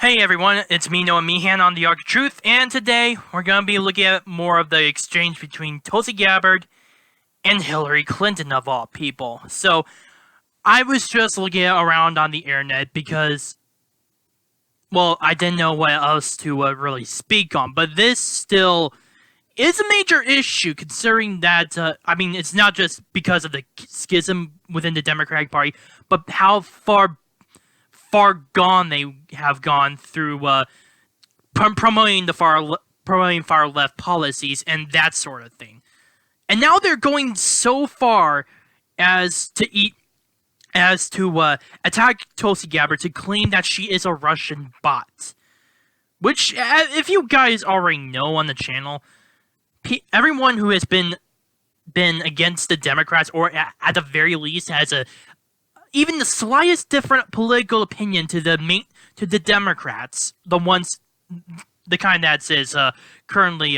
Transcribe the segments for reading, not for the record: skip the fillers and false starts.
Hey everyone, it's me, Noah Meehan on the Arc of Truth, and today we're going to be looking at more of the exchange between Tulsi Gabbard and Hillary Clinton, of all people. So, I was just looking around on the internet because, well, I didn't know what else to really speak on, but this still is a major issue considering that, it's not just because of the schism within the Democratic Party, but how far gone they have gone through promoting far left policies and that sort of thing. And now they're going so far as to attack Tulsi Gabbard to claim that she is a Russian bot. Which, if you guys already know on the channel, everyone who has been against the Democrats, or at the very least has even the slightest different political opinion to the Democrats, the kind that is currently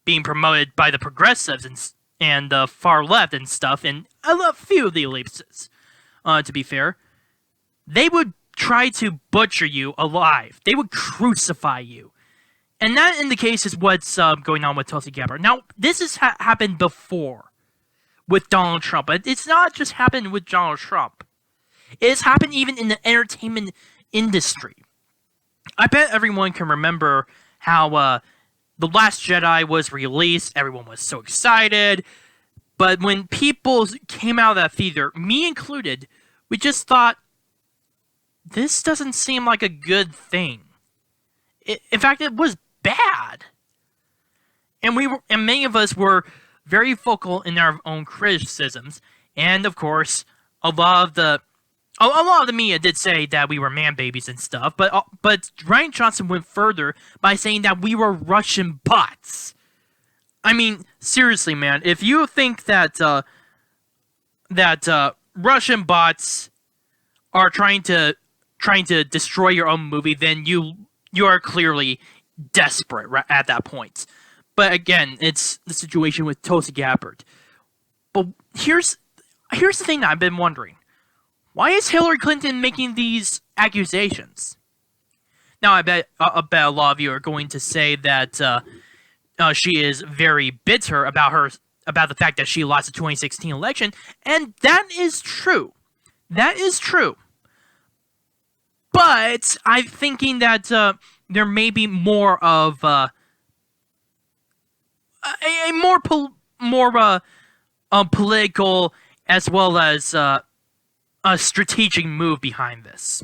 being promoted by the progressives and the far left and stuff, and a few of the elites, to be fair, they would try to butcher you alive. They would crucify you. And that, in the case, is what's going on with Tulsi Gabbard. Now, this has happened before with Donald Trump, but it's not just happened with Donald Trump. It's happened even in the entertainment industry. I bet everyone can remember how The Last Jedi was released. Everyone was so excited. But when people came out of that theater, me included, we just thought, this doesn't seem like a good thing. In fact, it was bad. And many of us were very vocal in our own criticisms. And of course, a lot of the media did say that we were man babies and stuff, but Ryan Johnson went further by saying that we were Russian bots. I mean, seriously, man, if you think that Russian bots are trying to destroy your own movie, then you are clearly desperate at that point. But again, it's the situation with Tulsi Gabbard. But here's the thing that I've been wondering. Why is Hillary Clinton making these accusations? Now, I bet a lot of you are going to say that she is very bitter about the fact that she lost the 2016 election, and that is true. That is true. But I'm thinking that there may be more of a more political as well as a strategic move behind this.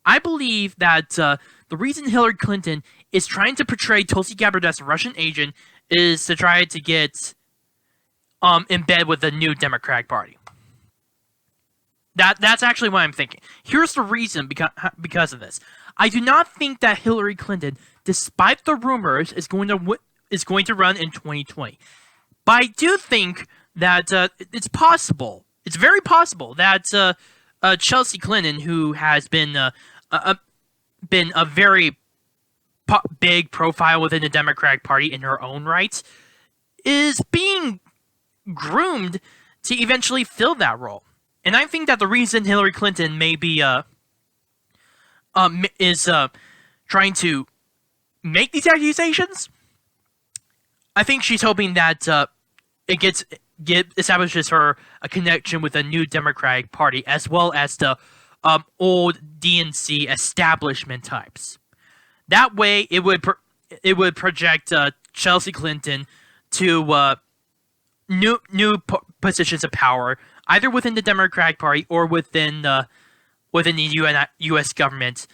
I believe that the reason Hillary Clinton is trying to portray Tulsi Gabbard as a Russian agent is to try to get in bed with the new Democratic Party. That's actually what I'm thinking. Here's the reason because of this. I do not think that Hillary Clinton, despite the rumors, is going to run in 2020. But I do think that it's possible. It's very possible that Chelsea Clinton, who has been a very big profile within the Democratic Party in her own right, is being groomed to eventually fill that role. And I think that the reason Hillary Clinton may be is trying to make these accusations, I think she's hoping that it establishes her a connection with a new Democratic Party, as well as the old DNC establishment types. That way, it would project Chelsea Clinton to new positions of power, either within the Democratic Party or within the U.S. government,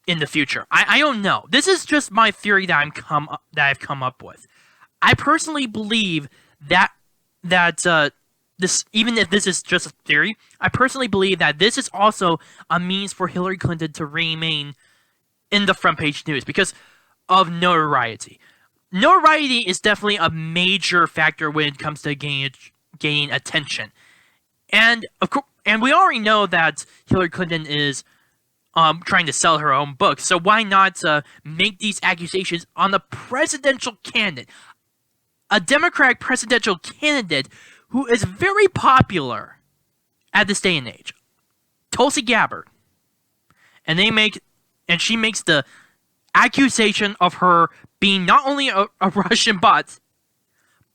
in the future. I don't know. This is just my theory that I've come up with. I personally believe that this, even if this is just a theory, I personally believe that this is also a means for Hillary Clinton to remain in the front page news because of notoriety. Notoriety is definitely a major factor when it comes to gaining attention, and of course, and we already know that Hillary Clinton is trying to sell her own book. So why not make these accusations on the presidential candidate? A Democratic presidential candidate who is very popular at this day and age. Tulsi Gabbard. and she makes the accusation of her being not only a Russian bot,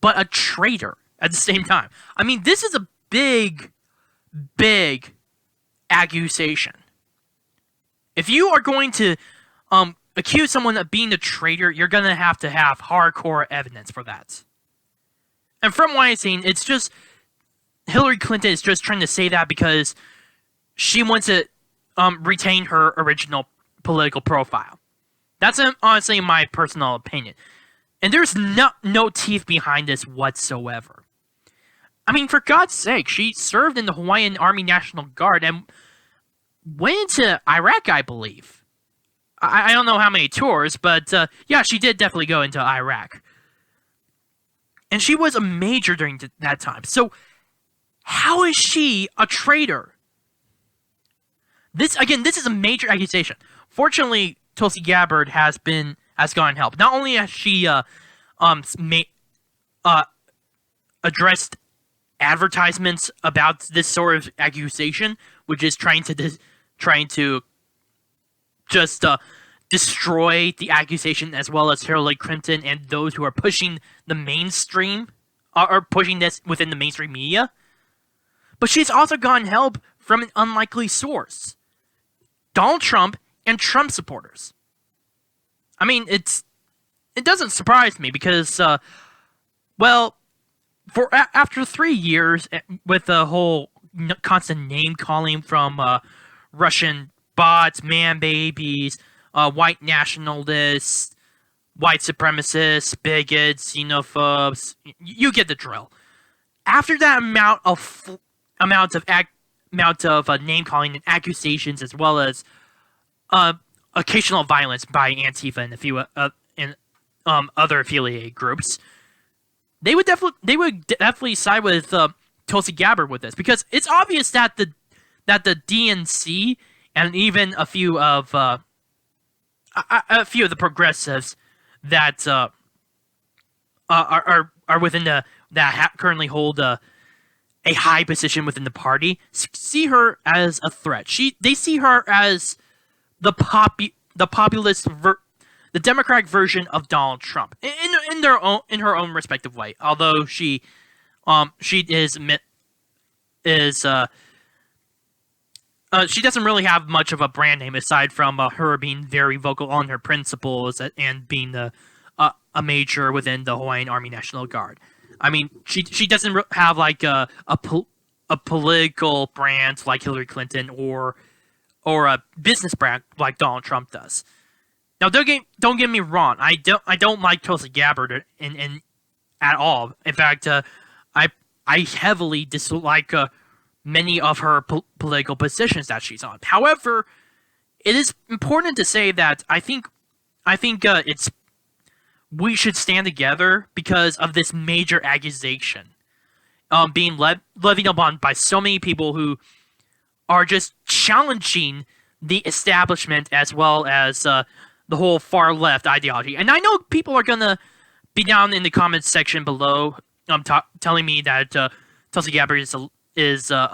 but a traitor at the same time. I mean, this is a big accusation. If you are going to accuse someone of being a traitor, you're going to have hardcore evidence for that. And from what I've seen, it's just Hillary Clinton is just trying to say that because she wants to retain her original political profile. That's honestly my personal opinion. And there's no teeth behind this whatsoever. I mean, for God's sake, she served in the Hawaiian Army National Guard and went into Iraq, I believe. I don't know how many tours, but yeah, she did definitely go into Iraq. And she was a major during that time. So, how is she a traitor? This is a major accusation. Fortunately, Tulsi Gabbard has gotten help. Not only has she addressed advertisements about this sort of accusation, which is trying to just destroy the accusation, as well as Hillary Clinton and those who are pushing the mainstream, or pushing this within the mainstream media. But she's also gotten help from an unlikely source: Donald Trump and Trump supporters. I mean, it doesn't surprise me because, after 3 years with the whole constant name calling from Russian bots, man babies, white nationalists, white supremacists, bigots, xenophobes, you get the drill. After that amount of name calling and accusations, as well as occasional violence by Antifa and a few other affiliated groups, they would definitely side with Tulsi Gabbard with this, because it's obvious that the DNC and even a few of the progressives that are within currently hold a high position within the party see her as a threat. They see her as the populist, the Democratic version of Donald Trump in her own respective way. Although she doesn't really have much of a brand name aside from her being very vocal on her principles and being a major within the Hawaiian Army National Guard. I mean, she doesn't have like a political brand like Hillary Clinton or a business brand like Donald Trump does. Now, don't get me wrong. I don't like Tulsi Gabbard at all. In fact, I heavily dislike many of her political positions that she's on. However, it is important to say that I think we should stand together because of this major accusation being levied upon by so many people who are just challenging the establishment as well as the whole far left ideology. And I know people are gonna be down in the comments section below telling me that Tulsi Gabbard is a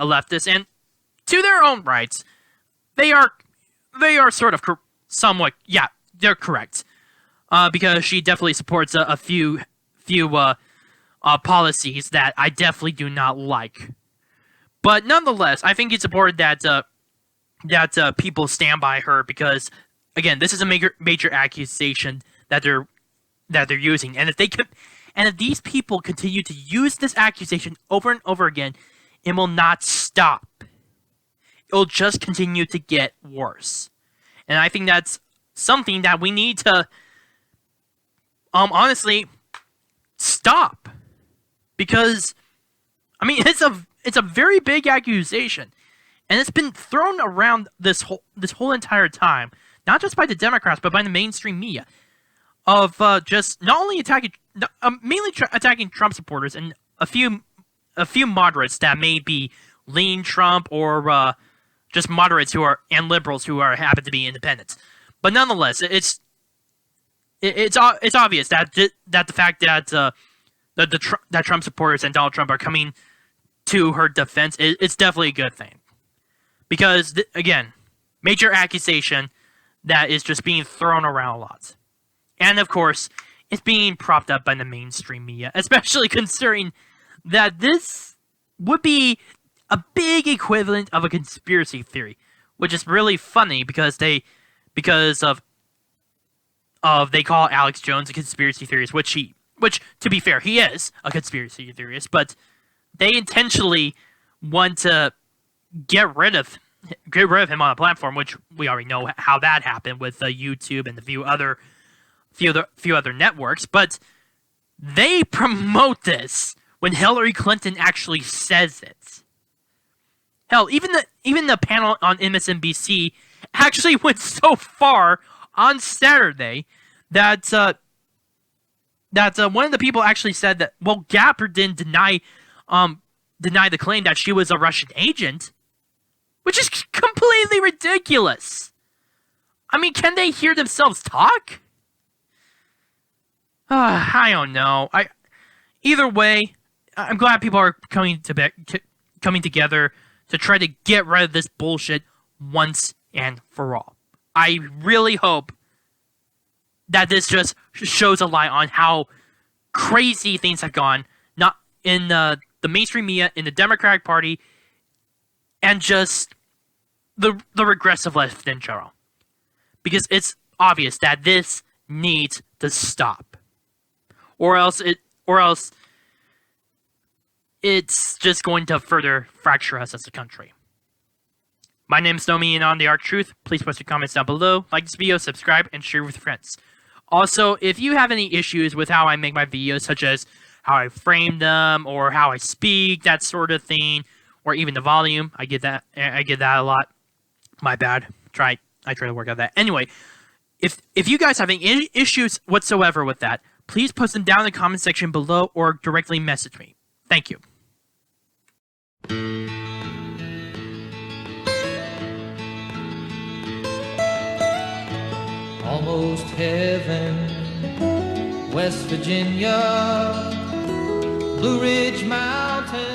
leftist, and to their own rights, they are sort of somewhat, yeah, they're correct, because she definitely supports a few policies that I definitely do not like. But nonetheless, I think it's important that people stand by her because, again, this is a major accusation that they're using, and if these people continue to use this accusation over and over again, it will not stop. It will just continue to get worse, and I think that's something that we need to, honestly, stop, because, I mean, it's a very big accusation, and it's been thrown around this whole entire time, not just by the Democrats but by the mainstream media, of just not only mainly attacking Trump supporters and a few moderates that may be lean Trump or just moderates and liberals who happen to be independents. But nonetheless, it's obvious that the fact that that Trump supporters and Donald Trump are coming to her defense, it's definitely a good thing. Because again, Major accusation that is just being thrown around a lot. And of course, it's being propped up by the mainstream media, especially considering that this would be a big equivalent of a conspiracy theory, which is really funny because they call Alex Jones a conspiracy theorist, which to be fair, he is a conspiracy theorist, but they intentionally want to get rid of him on a platform, which we already know how that happened with YouTube and a few other networks. But they promote this when Hillary Clinton actually says it. Hell, even the panel on MSNBC actually went so far on Saturday that one of the people actually said that, well, Gabbard didn't deny the claim that she was a Russian agent, which is completely ridiculous. I mean, can they hear themselves talk? I don't know. Either way, I'm glad people are coming together to try to get rid of this bullshit once and for all. I really hope that this just shows a light on how crazy things have gone, not in the mainstream media, in the Democratic Party, and just the regressive left in general. Because it's obvious that this needs to stop. Or else it's just going to further fracture us as a country. My name is Nomi, and on The Arc Truth. Please post your comments down below, like this video, subscribe, and share with friends. Also, if you have any issues with how I make my videos, such as how I frame them, or how I speak, that sort of thing, or even the volume, I get that a lot. My bad. I try to work out that. Anyway, if you guys have any issues whatsoever with that, please post them down in the comment section below or directly message me. Thank you. Almost heaven, West Virginia, Blue Ridge Mountain.